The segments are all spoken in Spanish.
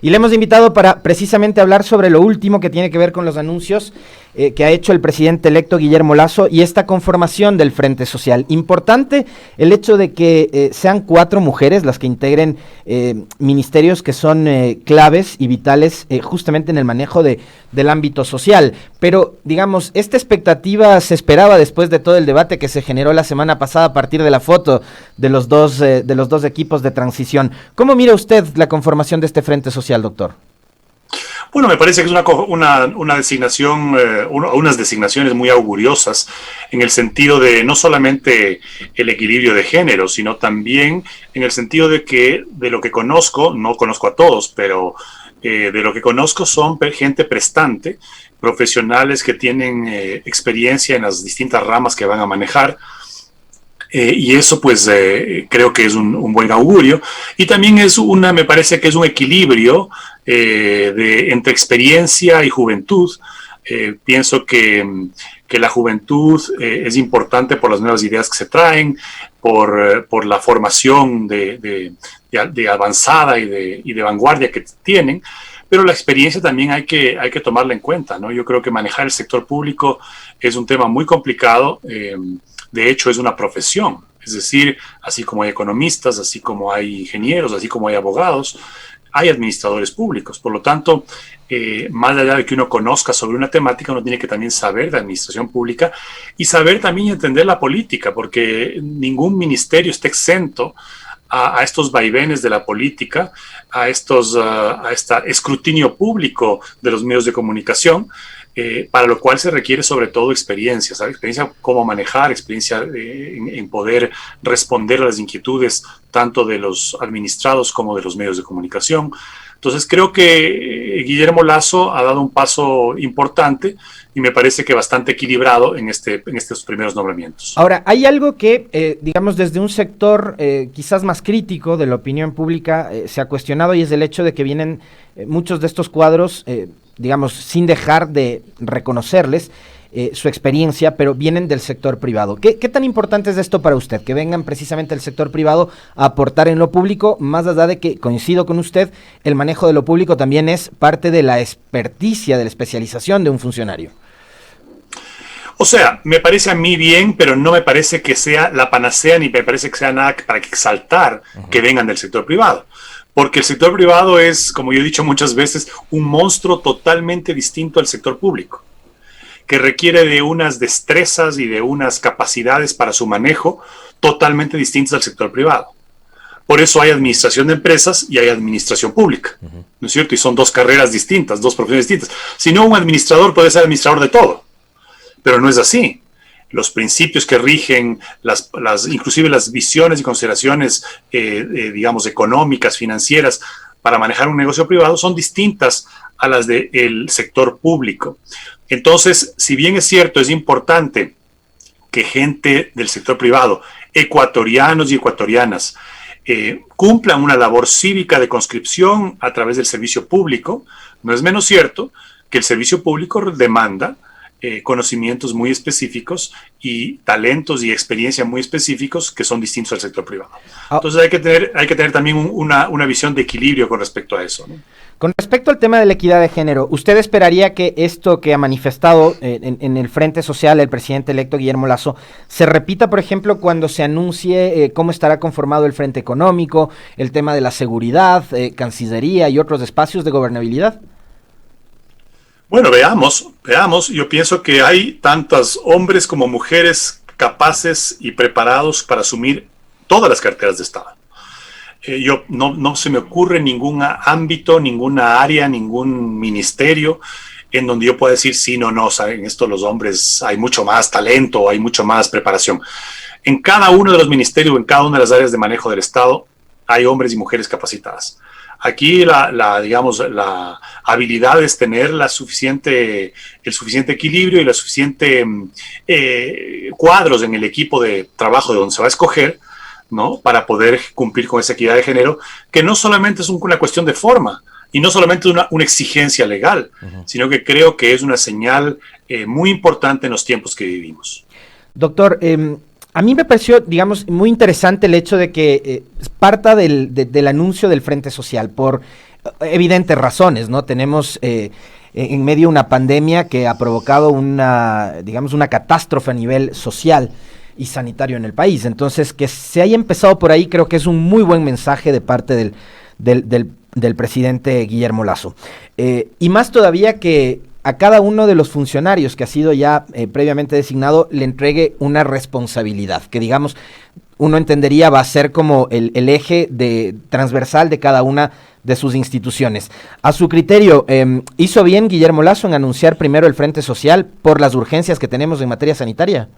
y le hemos invitado para precisamente hablar sobre lo último que tiene que ver con los anuncios que ha hecho el presidente electo Guillermo Lasso y esta conformación del Frente Social. Importante el hecho de que sean 4 mujeres las que integren ministerios que son claves y vitales justamente en el manejo del ámbito social. Pero, digamos, esta expectativa se esperaba después de todo el debate que se generó la semana pasada a partir de la foto de los dos equipos de transición. ¿Cómo mira usted la conformación de este Frente Social, doctor? Bueno, me parece que es una designación, unas designaciones muy auguriosas en el sentido de no solamente el equilibrio de género, sino también en el sentido de que de lo que conozco, no conozco a todos, pero de lo que conozco son gente prestante, profesionales que tienen experiencia en las distintas ramas que van a manejar. Y eso pues creo que es un buen augurio y también me parece que es un equilibrio entre experiencia y juventud. Pienso que la juventud es importante por las nuevas ideas que se traen, por la formación de avanzada y de vanguardia que tienen, pero la experiencia también hay que tomarla en cuenta, ¿no? Yo creo que manejar el sector público es un tema muy complicado. De hecho, es una profesión, es decir, así como hay economistas, así como hay ingenieros, así como hay abogados, hay administradores públicos. Por lo tanto, más allá de que uno conozca sobre una temática, uno tiene que también saber de administración pública y saber también entender la política, porque ningún ministerio está exento a estos vaivenes de la política, a este escrutinio público de los medios de comunicación, para lo cual se requiere sobre todo experiencia, ¿sabes? Experiencia cómo manejar, experiencia en poder responder a las inquietudes tanto de los administrados como de los medios de comunicación. Entonces creo que Guillermo Lasso ha dado un paso importante y me parece que bastante equilibrado en estos primeros nombramientos. Ahora, hay algo que, digamos, desde un sector quizás más crítico de la opinión pública se ha cuestionado y es el hecho de que vienen muchos de estos cuadros, digamos, sin dejar de reconocerles su experiencia, pero vienen del sector privado. ¿Qué tan importante es esto para usted? Que vengan precisamente del sector privado a aportar en lo público, más allá de que, coincido con usted, el manejo de lo público también es parte de la experticia, de la especialización de un funcionario. O sea, me parece a mí bien, pero no me parece que sea la panacea, ni me parece que sea nada para exaltar que vengan del sector privado. Porque el sector privado es, como yo he dicho muchas veces, un monstruo totalmente distinto al sector público, que requiere de unas destrezas y de unas capacidades para su manejo totalmente distintas al sector privado. Por eso hay administración de empresas y hay administración pública, ¿no es cierto? Y son 2 carreras distintas, 2 profesiones distintas. Si no, un administrador puede ser administrador de todo, pero no es así. Los principios que rigen, inclusive las visiones y consideraciones, digamos, económicas, financieras, para manejar un negocio privado son distintas a las del sector público. Entonces, si bien es cierto, es importante que gente del sector privado, ecuatorianos y ecuatorianas, cumplan una labor cívica de conscripción a través del servicio público, no es menos cierto que el servicio público demanda conocimientos muy específicos y talentos y experiencia muy específicos que son distintos al sector privado. Entonces hay que tener también una visión de equilibrio con respecto a eso, ¿no? Con respecto al tema de la equidad de género, ¿usted esperaría que esto que ha manifestado en el Frente Social el presidente electo Guillermo Lasso se repita, por ejemplo, cuando se anuncie cómo estará conformado el Frente Económico, el tema de la seguridad, Cancillería y otros espacios de gobernabilidad? Bueno, veamos. Yo pienso que hay tantos hombres como mujeres capaces y preparados para asumir todas las carteras de Estado. No se me ocurre ningún ámbito, ninguna área, ningún ministerio en donde yo pueda decir sí, no, en esto los hombres hay mucho más talento, hay mucho más preparación. En cada uno de los ministerios, en cada una de las áreas de manejo del Estado, hay hombres y mujeres capacitadas. Aquí digamos, la habilidad es tener el suficiente equilibrio y la suficiente cuadros en el equipo de trabajo de donde se va a escoger, ¿no? Para poder cumplir con esa equidad de género, que no solamente es una cuestión de forma y no solamente una exigencia legal, sino que creo que es una señal muy importante en los tiempos que vivimos. Doctor, a mí me pareció, digamos, muy interesante el hecho de que parta del anuncio del Frente Social por evidentes razones, ¿no? Tenemos en medio una pandemia que ha provocado una catástrofe a nivel social y sanitario en el país. Entonces, que se haya empezado por ahí creo que es un muy buen mensaje de parte del presidente Guillermo Lasso. Y más todavía que a cada uno de los funcionarios que ha sido ya previamente designado le entregue una responsabilidad, que digamos, uno entendería va a ser como el eje transversal de cada una de sus instituciones. A su criterio, ¿hizo bien Guillermo Lasso en anunciar primero el Frente Social por las urgencias que tenemos en materia sanitaria?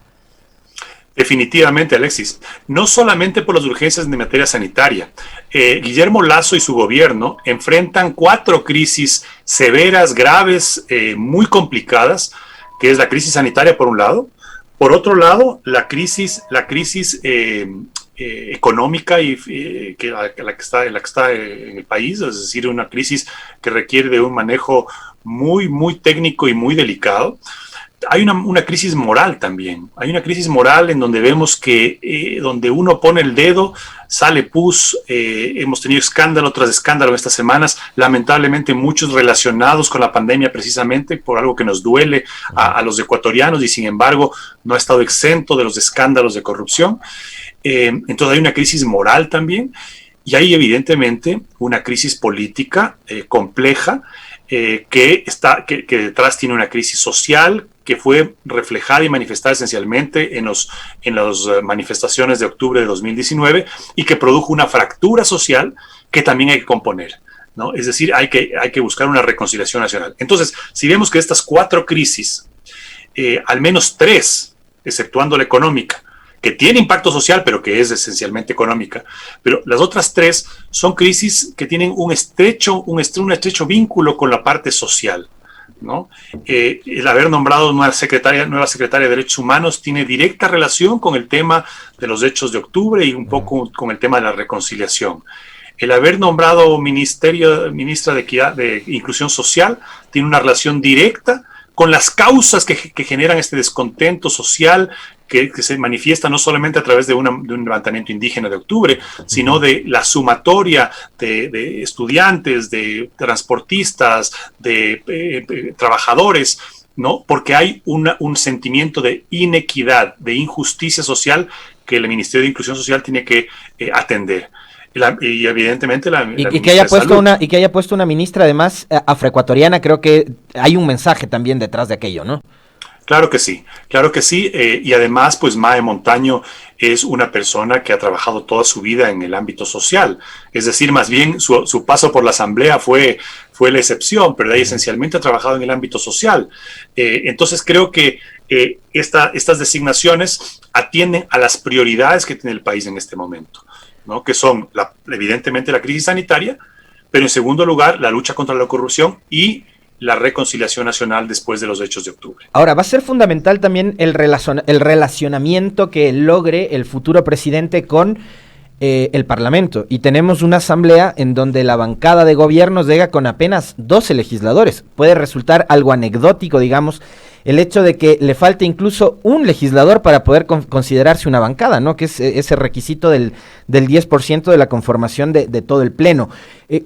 Definitivamente, Alexis. No solamente por las urgencias de materia sanitaria. Guillermo Lasso y su gobierno enfrentan 4 crisis severas, graves, muy complicadas, que es la crisis sanitaria por un lado. Por otro lado, la crisis económica y la que está en el país, es decir, una crisis que requiere de un manejo muy, muy técnico y muy delicado. Hay una crisis moral también. Hay una crisis moral en donde vemos que donde uno pone el dedo, sale pus. Hemos tenido escándalo tras escándalo estas semanas, lamentablemente muchos relacionados con la pandemia precisamente por algo que nos duele a los ecuatorianos y sin embargo no ha estado exento de los escándalos de corrupción. Entonces hay una crisis moral también y hay evidentemente una crisis política compleja que detrás tiene una crisis social que fue reflejada y manifestada esencialmente en las manifestaciones de octubre de 2019 y que produjo una fractura social que también hay que componer, ¿no? Es decir, hay que buscar una reconciliación nacional. Entonces, si vemos que estas 4 crisis, al menos 3, exceptuando la económica, que tiene impacto social, pero que es esencialmente económica, pero las otras 3 son crisis que tienen un estrecho vínculo con la parte social, ¿no? El haber nombrado nueva secretaria de Derechos Humanos tiene directa relación con el tema de los hechos de octubre y un poco con el tema de la reconciliación. El haber nombrado ministra de Equidad, de Inclusión Social, tiene una relación directa con las causas que generan este descontento social que se manifiesta no solamente a través de un levantamiento indígena de octubre, sino de la sumatoria de estudiantes, de transportistas, de trabajadores, ¿no? Porque hay un sentimiento de inequidad, de injusticia social que el Ministerio de Inclusión Social tiene que atender. Y evidentemente que haya puesto una ministra además afroecuatoriana, creo que hay un mensaje también detrás de aquello, ¿no? Claro que sí, y además pues Mae Montaño es una persona que ha trabajado toda su vida en el ámbito social, es decir, más bien su paso por la asamblea fue la excepción, pero de ahí esencialmente ha trabajado en el ámbito social. Entonces creo que estas designaciones atienden a las prioridades que tiene el país en este momento, ¿no? Que son evidentemente la crisis sanitaria, pero en segundo lugar la lucha contra la corrupción y la reconciliación nacional después de los hechos de octubre. Ahora, va a ser fundamental también el relacionamiento que logre el futuro presidente con el Parlamento. Y tenemos una asamblea en donde la bancada de gobierno llega con apenas 12 legisladores. Puede resultar algo anecdótico, digamos, el hecho de que le falte incluso un legislador para poder considerarse una bancada, ¿no? Que es ese requisito del 10% de la conformación de todo el pleno.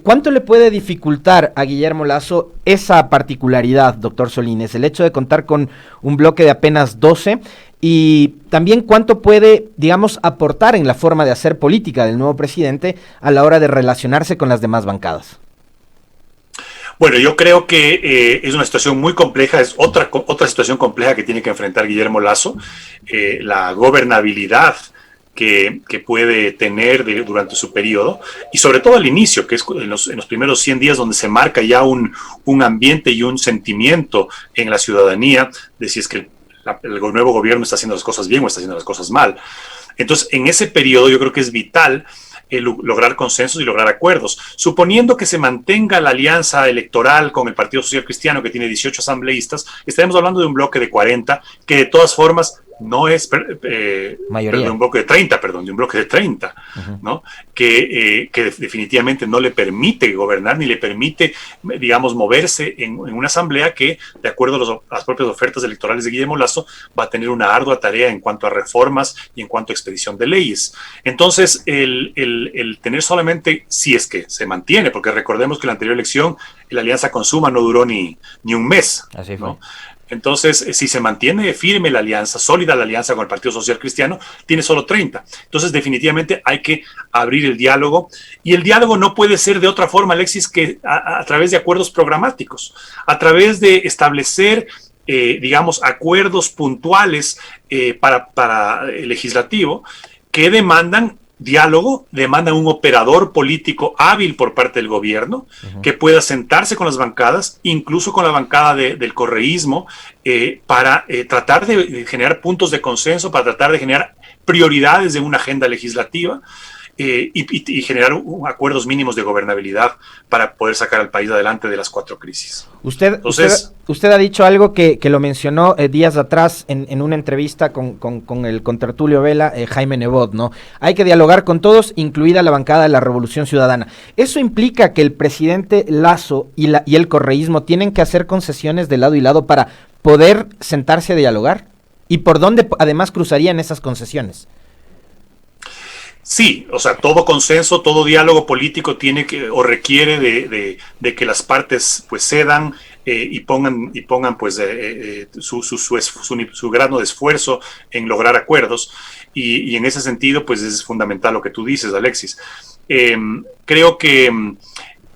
¿Cuánto le puede dificultar a Guillermo Lasso esa particularidad, doctor Solínez, el hecho de contar con un bloque de apenas 12? Y también cuánto puede, digamos, aportar en la forma de hacer política del nuevo presidente a la hora de relacionarse con las demás bancadas. Bueno, yo creo que es una situación muy compleja, es otra situación compleja que tiene que enfrentar Guillermo Lasso, la gobernabilidad que puede tener durante su periodo, y sobre todo al inicio, que es en los primeros 100 días donde se marca ya un ambiente y un sentimiento en la ciudadanía de si es que el nuevo gobierno está haciendo las cosas bien o está haciendo las cosas mal. Entonces, en ese periodo yo creo que es vital lograr consensos y lograr acuerdos. Suponiendo que se mantenga la alianza electoral con el Partido Social Cristiano, que tiene 18 asambleístas, estaremos hablando de un bloque de 40, que de todas formas no es Mayoría. de un bloque de 30, de un bloque de 30, ¿no? Que definitivamente no le permite gobernar ni le permite, digamos, moverse en una asamblea que, de acuerdo a las propias ofertas electorales de Guillermo Lasso, va a tener una ardua tarea en cuanto a reformas y en cuanto a expedición de leyes. Entonces, el tener solamente, si es que se mantiene, porque recordemos que la anterior elección, la alianza con Suma no duró ni un mes. Así fue. ¿No? Entonces, si se mantiene firme la alianza, sólida la alianza con el Partido Social Cristiano, tiene solo 30. Entonces, definitivamente hay que abrir el diálogo. Y el diálogo no puede ser de otra forma, Alexis, que a través de acuerdos programáticos, a través de establecer, digamos, acuerdos puntuales para el legislativo que demandan diálogo, demandan un operador político hábil por parte del gobierno, que pueda sentarse con las bancadas, incluso con la bancada del correísmo, para tratar de generar puntos de consenso, para tratar de generar prioridades de una agenda legislativa, y generar acuerdos mínimos de gobernabilidad para poder sacar al país adelante de las 4 crisis. Usted ha dicho algo que lo mencionó días atrás en una entrevista con el contertulio Vela, Jaime Nebot, ¿no? Hay que dialogar con todos, incluida la bancada de la Revolución Ciudadana. ¿Eso implica que el presidente Lasso y el correísmo tienen que hacer concesiones de lado y lado para poder sentarse a dialogar? ¿Y por dónde además cruzarían esas concesiones? Sí, o sea, todo consenso, todo diálogo político tiene que o requiere de que las partes pues cedan y pongan pues su grano de esfuerzo en lograr acuerdos, y en ese sentido pues es fundamental lo que tú dices, Alexis. Creo que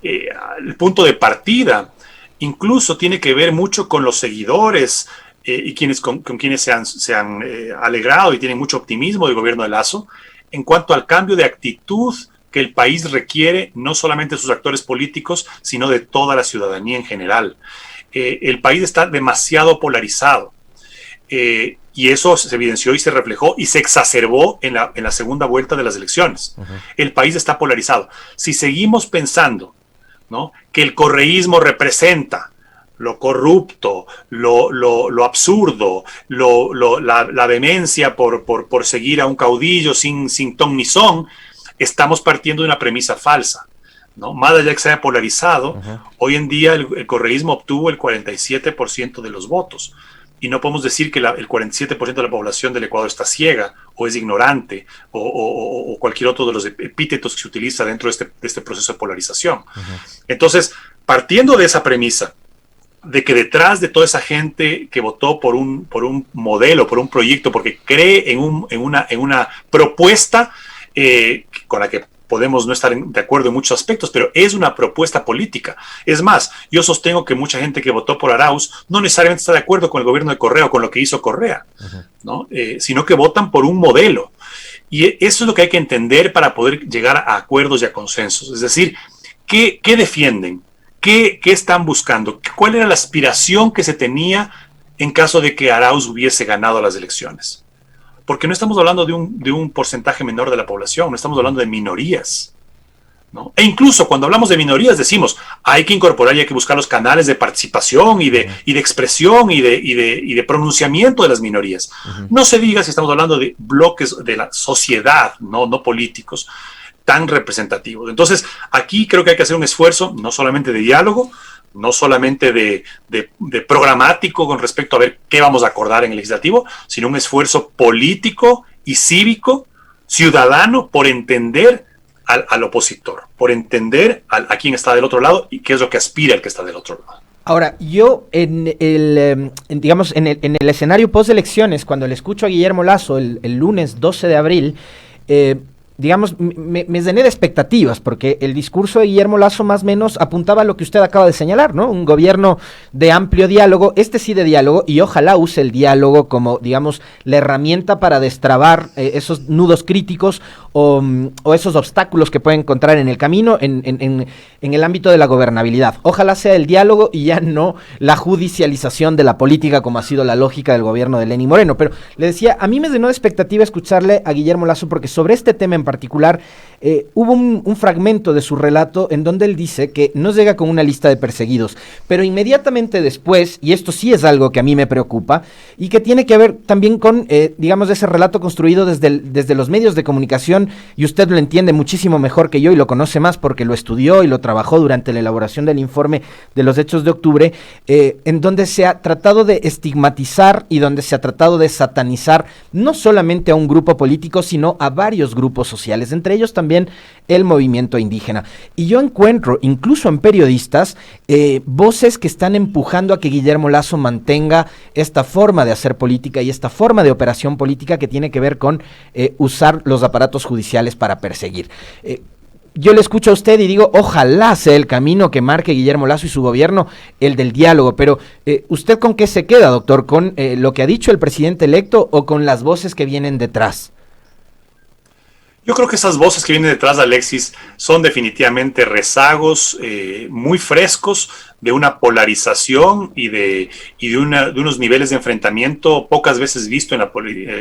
el punto de partida incluso tiene que ver mucho con los seguidores y con quienes se han alegrado y tienen mucho optimismo del gobierno de Lasso, en cuanto al cambio de actitud que el país requiere, no solamente de sus actores políticos, sino de toda la ciudadanía en general. El país está demasiado polarizado, y eso se evidenció y se reflejó y se exacerbó en la segunda vuelta de las elecciones. El país está polarizado. Si seguimos pensando, ¿no?, que el correísmo representa lo corrupto, lo absurdo, la demencia por seguir a un caudillo sin ton ni son, estamos partiendo de una premisa falsa, ¿no? Más allá que se haya polarizado, hoy en día el correísmo obtuvo el 47% de los votos, y no podemos decir que el 47% de la población del Ecuador está ciega o es ignorante o cualquier otro de los epítetos que se utiliza dentro de este proceso de polarización. Entonces, partiendo de esa premisa, de que detrás de toda esa gente que votó por un modelo, por un proyecto, porque cree en una propuesta con la que podemos no estar de acuerdo en muchos aspectos, pero es una propuesta política. Es más, yo sostengo que mucha gente que votó por Arauz no necesariamente está de acuerdo con el gobierno de Correa o con lo que hizo Correa, ¿no? Sino que votan por un modelo. Y eso es lo que hay que entender para poder llegar a acuerdos y a consensos. Es decir, ¿qué defienden? ¿Qué están buscando? ¿Cuál era la aspiración que se tenía en caso de que Arauz hubiese ganado las elecciones? Porque no estamos hablando de un porcentaje menor de la población, no estamos hablando de minorías, ¿no? E incluso cuando hablamos de minorías decimos, hay que incorporar y hay que buscar los canales de participación y de expresión y de pronunciamiento de las minorías. No se diga si estamos hablando de bloques de la sociedad, no políticos, tan representativos. Entonces, aquí creo que hay que hacer un esfuerzo, no solamente de diálogo, no solamente de programático con respecto a ver qué vamos a acordar en el legislativo, sino un esfuerzo político y cívico, ciudadano, por entender al opositor, por entender a quién está del otro lado y qué es lo que aspira el que está del otro lado. Ahora, yo en el escenario post-elecciones, cuando le escucho a Guillermo Lasso el lunes 12 de abril, digamos, me llené de expectativas, porque el discurso de Guillermo Lasso más o menos apuntaba a lo que usted acaba de señalar, ¿no? Un gobierno de amplio diálogo, sí de diálogo, y ojalá use el diálogo como, digamos, la herramienta para destrabar esos nudos críticos o esos obstáculos que puede encontrar en el camino en el ámbito de la gobernabilidad. Ojalá sea el diálogo y ya no la judicialización de la política, como ha sido la lógica del gobierno de Lenín Moreno. Pero le decía, a mí me llenó de expectativa escucharle a Guillermo Lasso, porque sobre este tema en particular, hubo un fragmento de su relato en donde él dice que no llega con una lista de perseguidos, pero inmediatamente después, y esto sí es algo que a mí me preocupa, y que tiene que ver también con, digamos, ese relato construido desde los medios de comunicación, y usted lo entiende muchísimo mejor que yo y lo conoce más porque lo estudió y lo trabajó durante la elaboración del informe de los hechos de octubre, en donde se ha tratado de estigmatizar y donde se ha tratado de satanizar no solamente a un grupo político, sino a varios grupos sociales, entre ellos también el movimiento indígena. Y yo encuentro, incluso en periodistas, voces que están empujando a que Guillermo Lasso mantenga esta forma de hacer política y esta forma de operación política que tiene que ver con usar los aparatos judiciales para perseguir. Yo le escucho a usted y digo, ojalá sea el camino que marque Guillermo Lasso y su gobierno, el del diálogo, pero ¿usted con qué se queda, doctor? ¿Con lo que ha dicho el presidente electo o con las voces que vienen detrás? Yo creo que esas voces que vienen detrás de Alexis son definitivamente rezagos muy frescos de una polarización y de unos niveles de enfrentamiento pocas veces visto en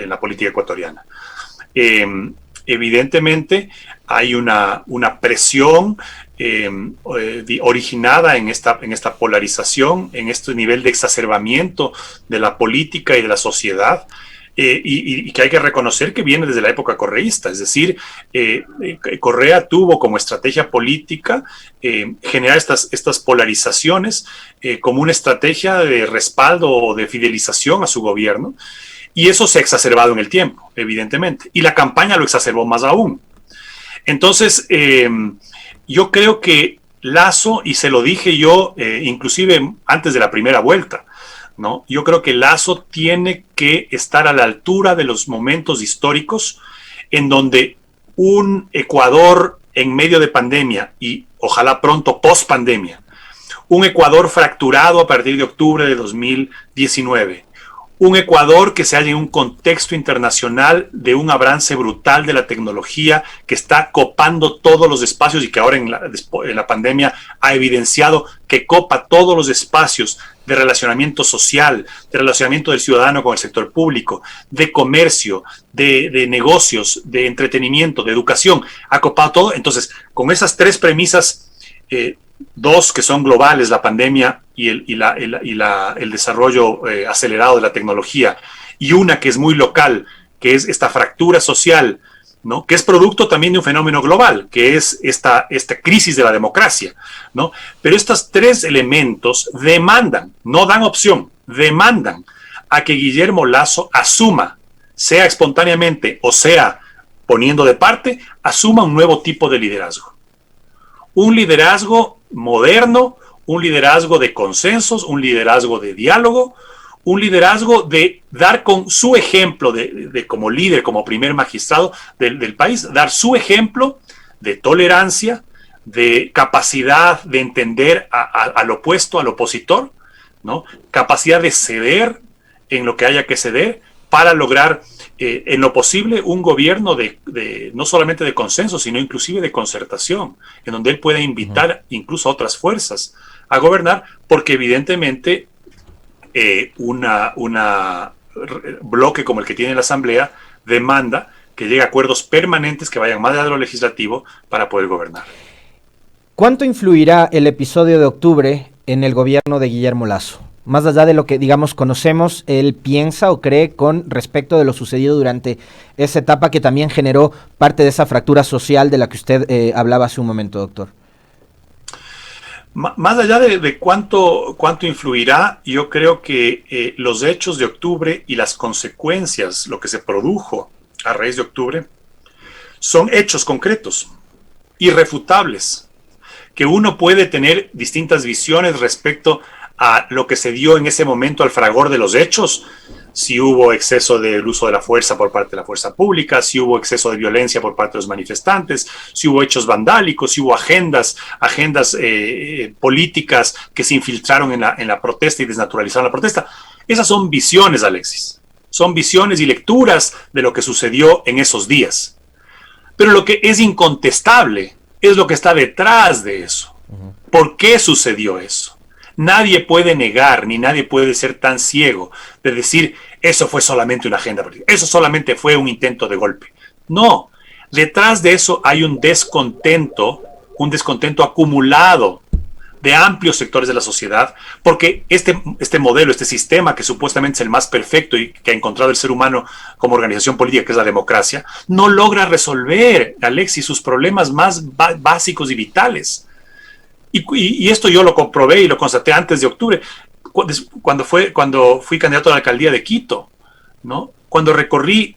la política ecuatoriana. Evidentemente hay una presión originada en esta polarización, en este nivel de exacerbamiento de la política y de la sociedad. Y que hay que reconocer que viene desde la época correísta, es decir, Correa tuvo como estrategia política generar estas polarizaciones como una estrategia de respaldo o de fidelización a su gobierno, y eso se ha exacerbado en el tiempo, evidentemente, y la campaña lo exacerbó más aún. Entonces, yo creo que Lasso, y se lo dije yo inclusive antes de la primera vuelta, ¿no? Yo creo que Lasso tiene que estar a la altura de los momentos históricos en donde un Ecuador en medio de pandemia y ojalá pronto post pandemia, un Ecuador fracturado a partir de octubre de 2019, un Ecuador que se halla en un contexto internacional de un avance brutal de la tecnología que está copando todos los espacios y que ahora en la pandemia ha evidenciado que copa todos los espacios de relacionamiento social, de relacionamiento del ciudadano con el sector público, de comercio, de negocios, de entretenimiento, de educación, ha copado todo. Entonces, con esas tres premisas, dos que son globales, la pandemia y el desarrollo acelerado de la tecnología, y una que es muy local, que es esta fractura social, ¿no? Que es producto también de un fenómeno global, que es esta crisis de la democracia, ¿no? Pero estos tres elementos demandan, no dan opción, demandan a que Guillermo Lasso asuma, sea espontáneamente o sea poniendo de parte, asuma un nuevo tipo de liderazgo. Un liderazgo moderno, un liderazgo de consensos, un liderazgo de diálogo, un liderazgo de dar con su ejemplo de como líder, como primer magistrado del país, dar su ejemplo de tolerancia, de capacidad de entender al opuesto, al opositor, ¿no? Capacidad de ceder en lo que haya que ceder para lograr en lo posible un gobierno no solamente de consenso, sino inclusive de concertación, en donde él pueda invitar incluso a otras fuerzas a gobernar, porque evidentemente un bloque como el que tiene la Asamblea demanda que llegue a acuerdos permanentes que vayan más allá de lo legislativo para poder gobernar. ¿Cuánto influirá el episodio de octubre en el gobierno de Guillermo Lasso? Más allá de lo que, digamos, conocemos, él piensa o cree con respecto de lo sucedido durante esa etapa que también generó parte de esa fractura social de la que usted hablaba hace un momento, doctor. Más allá de cuánto influirá, yo creo que los hechos de octubre y las consecuencias, lo que se produjo a raíz de octubre, son hechos concretos, irrefutables, que uno puede tener distintas visiones respecto a lo que se dio en ese momento al fragor de los hechos, si hubo exceso del uso de la fuerza por parte de la fuerza pública, si hubo exceso de violencia por parte de los manifestantes, si hubo hechos vandálicos, si hubo agendas políticas que se infiltraron en la protesta y desnaturalizaron la protesta. Esas son visiones, Alexis. Son visiones y lecturas de lo que sucedió en esos días. Pero lo que es incontestable es lo que está detrás de eso. ¿Por qué sucedió eso? Nadie puede negar, ni nadie puede ser tan ciego de decir, eso fue solamente una agenda política, eso solamente fue un intento de golpe. No, Detrás de eso hay un descontento acumulado de amplios sectores de la sociedad, porque este modelo, este sistema que supuestamente es el más perfecto y que ha encontrado el ser humano como organización política, que es la democracia, no logra resolver, Alexis, sus problemas más básicos y vitales. Y esto yo lo comprobé y lo constaté antes de octubre, cuando fui candidato a la alcaldía de Quito, ¿no? Cuando recorrí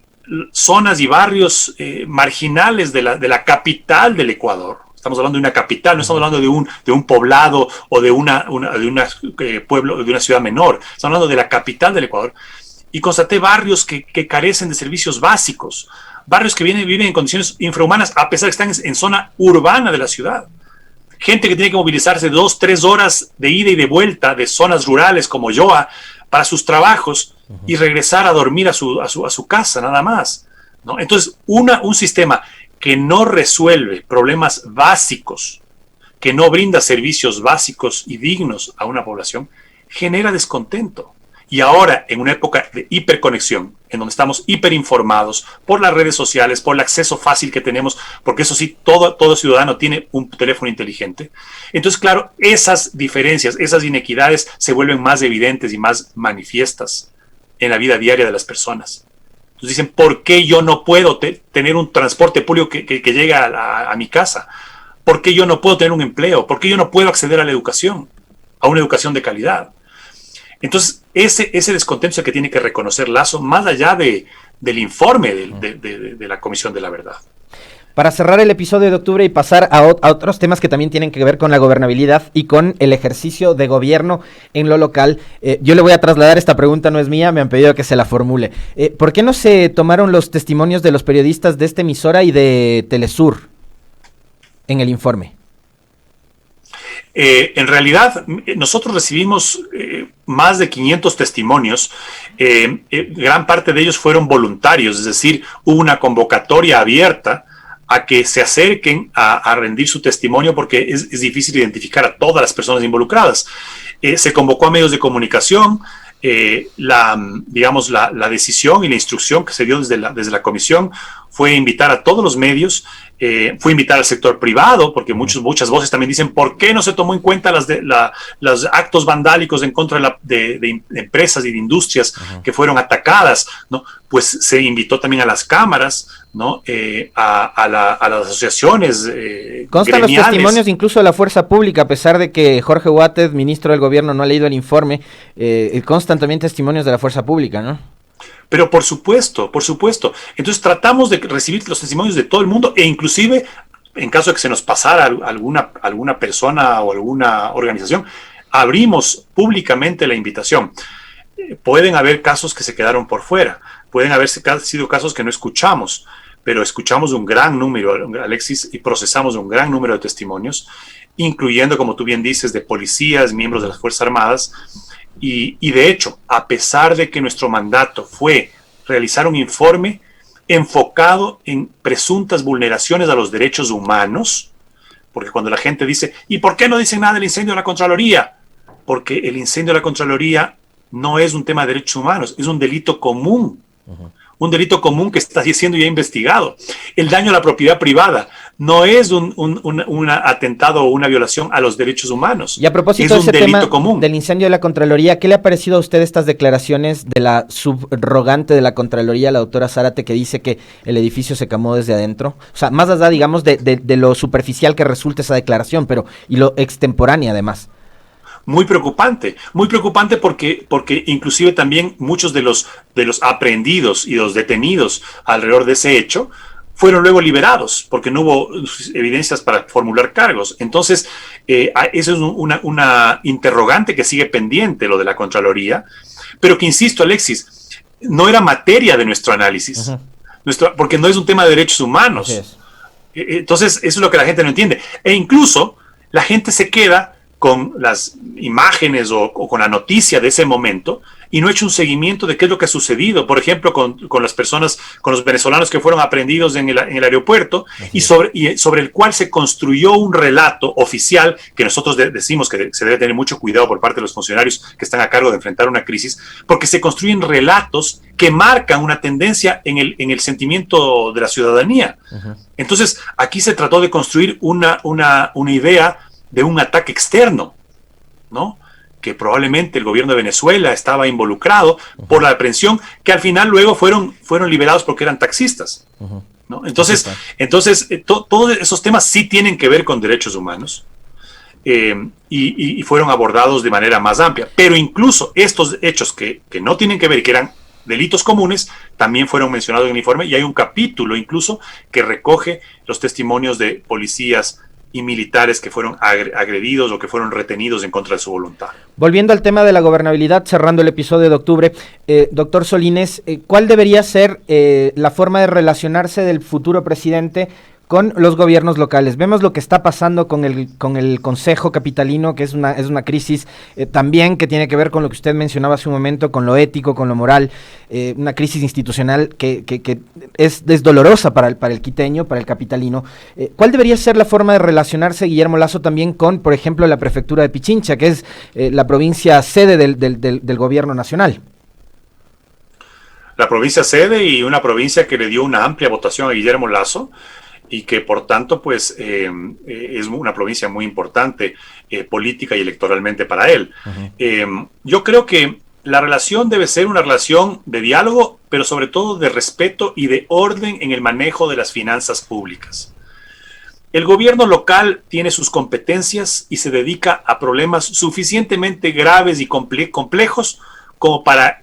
zonas y barrios marginales de la capital del Ecuador. Estamos hablando de una capital, no estamos hablando de un poblado o de pueblo, de una ciudad menor. Estamos hablando de la capital del Ecuador. Y constaté barrios que carecen de servicios básicos, barrios que viven en condiciones infrahumanas, a pesar de que están en zona urbana de la ciudad. Gente que tiene que movilizarse 2-3 horas de ida y de vuelta de zonas rurales como Yoa para sus trabajos y regresar a dormir a su casa, nada más, ¿no? Entonces, un sistema que no resuelve problemas básicos, que no brinda servicios básicos y dignos a una población, genera descontento. Y ahora, en una época de hiperconexión, en donde estamos hiperinformados por las redes sociales, por el acceso fácil que tenemos, porque eso sí, todo ciudadano tiene un teléfono inteligente. Entonces, claro, esas diferencias, esas inequidades se vuelven más evidentes y más manifiestas en la vida diaria de las personas. Entonces dicen, ¿por qué yo no puedo tener un transporte público que llegue a mi casa? ¿Por qué yo no puedo tener un empleo? ¿Por qué yo no puedo acceder a la educación? A una educación de calidad. Entonces, ese descontento es el que tiene que reconocer Lasso, más allá del informe de la Comisión de la Verdad. Para cerrar el episodio de octubre y pasar a otros temas que también tienen que ver con la gobernabilidad y con el ejercicio de gobierno en lo local, yo le voy a trasladar esta pregunta, no es mía, me han pedido que se la formule. ¿Por qué no se tomaron los testimonios de los periodistas de esta emisora y de Telesur en el informe? En realidad, nosotros recibimos más de 500 testimonios. Gran parte de ellos fueron voluntarios, es decir, hubo una convocatoria abierta a que se acerquen a rendir su testimonio, porque es difícil identificar a todas las personas involucradas. Se convocó a medios de comunicación. La decisión y la instrucción que se dio desde la comisión fue invitar a todos los medios, fue invitar al sector privado, porque muchas voces también dicen, ¿por qué no se tomó en cuenta los actos vandálicos en contra de empresas y de industrias que fueron atacadas, ¿no? Pues se invitó también a las cámaras, ¿no? A las asociaciones constan gremiales. Los testimonios incluso de la fuerza pública, a pesar de que Jorge Huáted, ministro del gobierno, no ha leído el informe, constan también testimonios de la fuerza pública, ¿no? Pero por supuesto. Entonces tratamos de recibir los testimonios de todo el mundo, e inclusive, en caso de que se nos pasara alguna persona o alguna organización, abrimos públicamente la invitación. Pueden haber casos que se quedaron por fuera, pueden haber sido casos que no escuchamos, pero escuchamos un gran número, Alexis, y procesamos un gran número de testimonios, incluyendo, como tú bien dices, de policías, miembros de las Fuerzas Armadas. Y de hecho, a pesar de que nuestro mandato fue realizar un informe enfocado en presuntas vulneraciones a los derechos humanos, porque cuando la gente dice, ¿y por qué no dicen nada del incendio de la Contraloría? Porque el incendio de la Contraloría no es un tema de derechos humanos, es un delito común. Un delito común que está siendo ya investigado. El daño a la propiedad privada no es un atentado o una violación a los derechos humanos. Y a propósito de ese tema del incendio de la Contraloría, ¿qué le ha parecido a usted estas declaraciones de la subrogante de la Contraloría, la doctora Zárate, que dice que el edificio se quemó desde adentro? O sea, más allá, digamos, de lo superficial que resulta esa declaración, pero y lo extemporánea además. Muy preocupante porque inclusive también muchos de los aprehendidos y los detenidos alrededor de ese hecho fueron luego liberados porque no hubo evidencias para formular cargos. Entonces, eso es una interrogante que sigue pendiente, lo de la Contraloría, pero que, insisto, Alexis, no era materia de nuestro análisis, porque no es un tema de derechos humanos. Entonces, eso es lo que la gente no entiende. E incluso la gente se queda con las imágenes o con la noticia de ese momento y no ha hecho un seguimiento de qué es lo que ha sucedido, por ejemplo, con las personas, con los venezolanos que fueron aprehendidos en el aeropuerto y sobre el cual se construyó un relato oficial que nosotros decimos que se debe tener mucho cuidado por parte de los funcionarios que están a cargo de enfrentar una crisis, porque se construyen relatos que marcan una tendencia en el sentimiento de la ciudadanía. Entonces, aquí se trató de construir una idea de un ataque externo, ¿no? Que probablemente el gobierno de Venezuela estaba involucrado por la aprehensión, que al final luego fueron liberados porque eran taxistas, ¿no? Entonces todos esos temas sí tienen que ver con derechos humanos y fueron abordados de manera más amplia, pero incluso estos hechos que no tienen que ver y que eran delitos comunes también fueron mencionados en el informe, y hay un capítulo incluso que recoge los testimonios de policías y militares que fueron agredidos o que fueron retenidos en contra de su voluntad. Volviendo al tema de la gobernabilidad, cerrando el episodio de octubre, doctor Solínez, ¿cuál debería ser la forma de relacionarse del futuro presidente con los gobiernos locales? Vemos lo que está pasando con el Consejo Capitalino, que es una crisis también que tiene que ver con lo que usted mencionaba hace un momento, con lo ético, con lo moral, una crisis institucional que es dolorosa para el quiteño, para el capitalino. ¿Cuál debería ser la forma de relacionarse Guillermo Lasso también con, por ejemplo, la prefectura de Pichincha, que es la provincia sede del gobierno nacional? La provincia sede y una provincia que le dio una amplia votación a Guillermo Lasso, y que por tanto pues es una provincia muy importante política y electoralmente para él. Yo creo que la relación debe ser una relación de diálogo, pero sobre todo de respeto y de orden en el manejo de las finanzas públicas. El gobierno local tiene sus competencias y se dedica a problemas suficientemente graves y complejos como para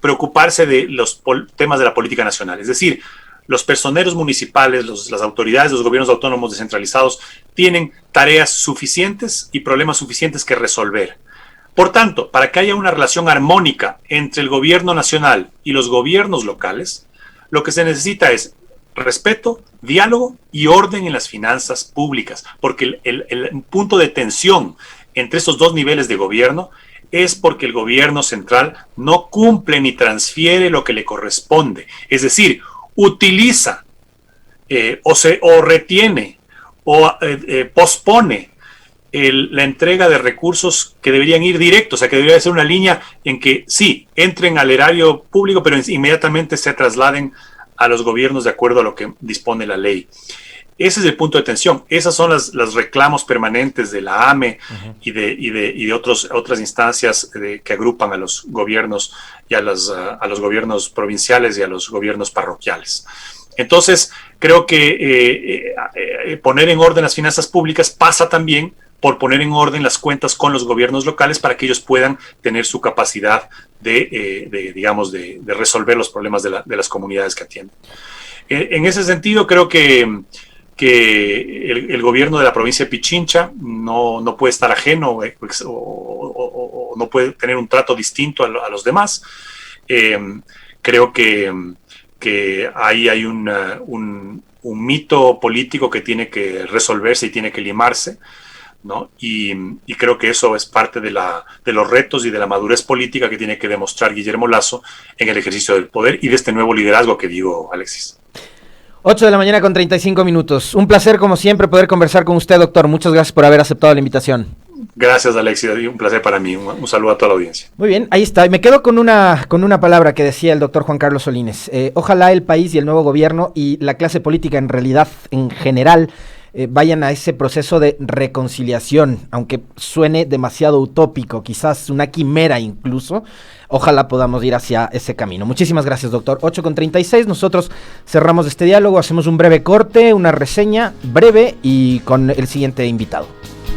preocuparse de los temas de la política nacional. Es decir, los personeros municipales, las autoridades, los gobiernos autónomos descentralizados tienen tareas suficientes y problemas suficientes que resolver. Por tanto, para que haya una relación armónica entre el gobierno nacional y los gobiernos locales, lo que se necesita es respeto, diálogo y orden en las finanzas públicas, porque el punto de tensión entre esos dos niveles de gobierno es porque el gobierno central no cumple ni transfiere lo que le corresponde. Es decir, utiliza o retiene o pospone la entrega de recursos que deberían ir directos, o sea, que debería ser una línea en que sí, entren al erario público, pero inmediatamente se trasladen a los gobiernos de acuerdo a lo que dispone la ley. Ese es el punto de tensión. Esas son los reclamos permanentes de la AME y de otras instancias que agrupan a los gobiernos y a los gobiernos provinciales y a los gobiernos parroquiales. Entonces, creo que poner en orden las finanzas públicas pasa también por poner en orden las cuentas con los gobiernos locales para que ellos puedan tener su capacidad de resolver los problemas de las comunidades que atienden. En ese sentido, creo que el gobierno de la provincia de Pichincha no puede estar ajeno o no puede tener un trato distinto a los demás. Creo que ahí hay un mito político que tiene que resolverse y tiene que limarse, ¿no? Y creo que eso es parte de los retos y de la madurez política que tiene que demostrar Guillermo Lasso en el ejercicio del poder y de este nuevo liderazgo que digo, Alexis. 8 de la mañana con 35 minutos. Un placer, como siempre, poder conversar con usted, doctor. Muchas gracias por haber aceptado la invitación. Gracias, Alexis. Un placer para mí. Un saludo a toda la audiencia. Muy bien, ahí está. Y me quedo con una palabra que decía el doctor Juan Carlos Solínez. Ojalá el país y el nuevo gobierno y la clase política en realidad, en general, vayan a ese proceso de reconciliación, aunque suene demasiado utópico, quizás una quimera incluso. Ojalá podamos ir hacia ese camino. Muchísimas gracias, doctor. 8:36, nosotros cerramos este diálogo, hacemos un breve corte, una reseña breve y con el siguiente invitado.